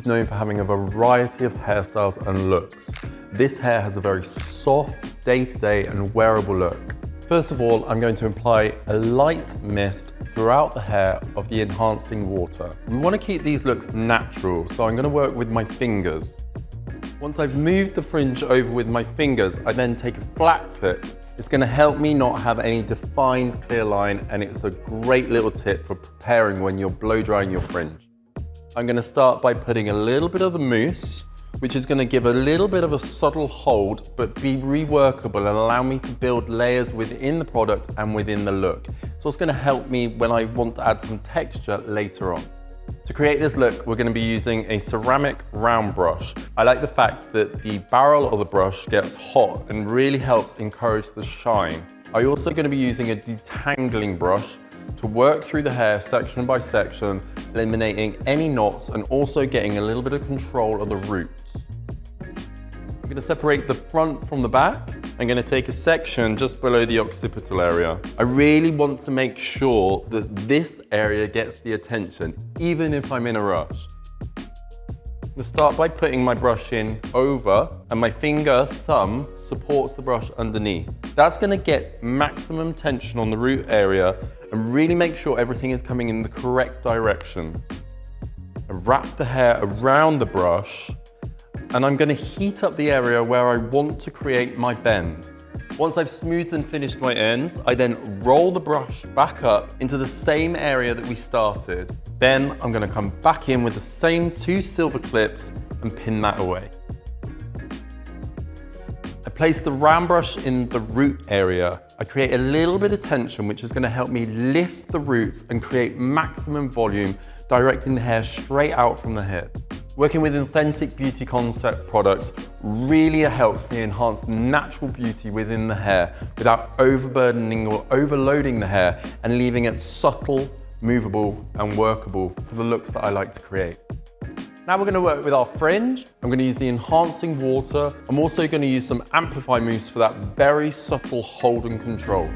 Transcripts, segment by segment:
known for having a variety of hairstyles and looks. This hair has a very soft, day-to-day and wearable look. First of all, I'm going to apply a light mist throughout the hair of the enhancing water. We want to keep these looks natural, so I'm going to work with my fingers. Once I've moved the fringe over with my fingers, I then take a flat clip. It's going to help me not have any defined clear line, and it's a great little tip for preparing when you're blow drying your fringe. I'm going to start by putting a little bit of the mousse, which is going to give a little bit of a subtle hold, but be reworkable and allow me to build layers within the product and within the look. So it's going to help me when I want to add some texture later on. To create this look, we're going to be using a ceramic round brush. I like the fact that the barrel of the brush gets hot and really helps encourage the shine. I'm also going to be using a detangling brush to work through the hair section by section, eliminating any knots and also getting a little bit of control of the roots. I'm going to separate the front from the back. I'm going to take a section just below the occipital area. I really want to make sure that this area gets the attention, even if I'm in a rush. I'm going to start by putting my brush in over, and my thumb supports the brush underneath. That's going to get maximum tension on the root area and really make sure everything is coming in the correct direction. I wrap the hair around the brush, and I'm going to heat up the area where I want to create my bend. Once I've smoothed and finished my ends, I then roll the brush back up into the same area that we started. Then I'm going to come back in with the same 2 silver clips and pin that away. I place the round brush in the root area. I create a little bit of tension, which is going to help me lift the roots and create maximum volume, directing the hair straight out from the hip. Working with authentic beauty concept products really helps me enhance the natural beauty within the hair without overburdening or overloading the hair and leaving it subtle, movable and workable for the looks that I like to create. Now we're going to work with our fringe. I'm going to use the enhancing water. I'm also going to use some Amplify Mousse for that very subtle hold and control.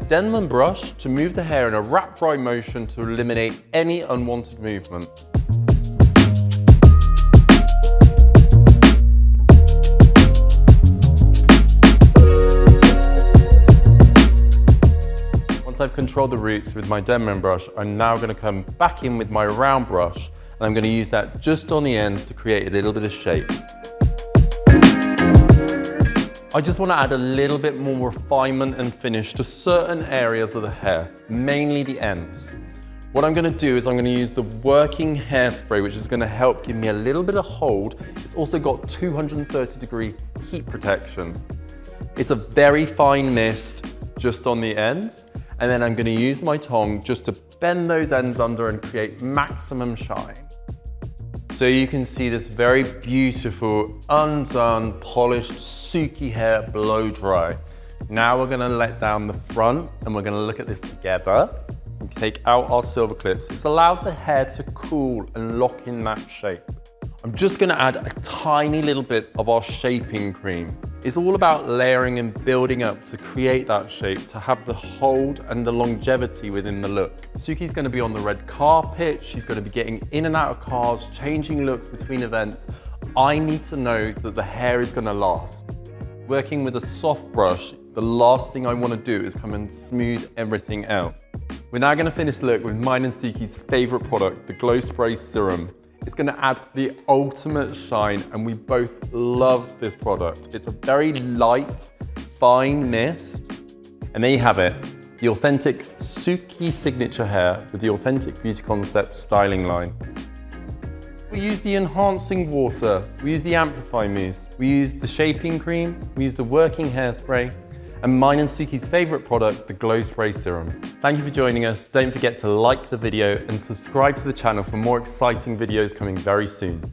Denman brush to move the hair in a wrap dry motion to eliminate any unwanted movement. Once I've controlled the roots with my Denman brush, I'm now going to come back in with my round brush, and I'm going to use that just on the ends to create a little bit of shape. I just want to add a little bit more refinement and finish to certain areas of the hair, mainly the ends. What I'm going to do is I'm going to use the working hairspray, which is going to help give me a little bit of hold. It's also got 230-degree heat protection. It's a very fine mist just on the ends, and then I'm going to use my tongue just to bend those ends under and create maximum shine. So you can see this very beautiful, undone, polished, Suki hair blow dry. Now we're gonna let down the front and we're gonna look at this together and take out our silver clips. It's allowed the hair to cool and lock in that shape. I'm just gonna add a tiny little bit of our shaping cream. It's all about layering and building up to create that shape, to have the hold and the longevity within the look. Suki's gonna be on the red carpet, she's gonna be getting in and out of cars, changing looks between events. I need to know that the hair is gonna last. Working with a soft brush, the last thing I wanna do is come and smooth everything out. We're now gonna finish the look with mine and Suki's favorite product, the Glow Spray Serum. It's going to add the ultimate shine, and we both love this product. It's a very light, fine mist. And there you have it, the authentic Suki signature hair with the authentic beauty concept styling line. We use the enhancing water, we use the Amplify Mousse, we use the shaping cream, we use the working hairspray, and mine and Suki's favorite product, the Glow Spray Serum. Thank you for joining us. Don't forget to like the video and subscribe to the channel for more exciting videos coming very soon.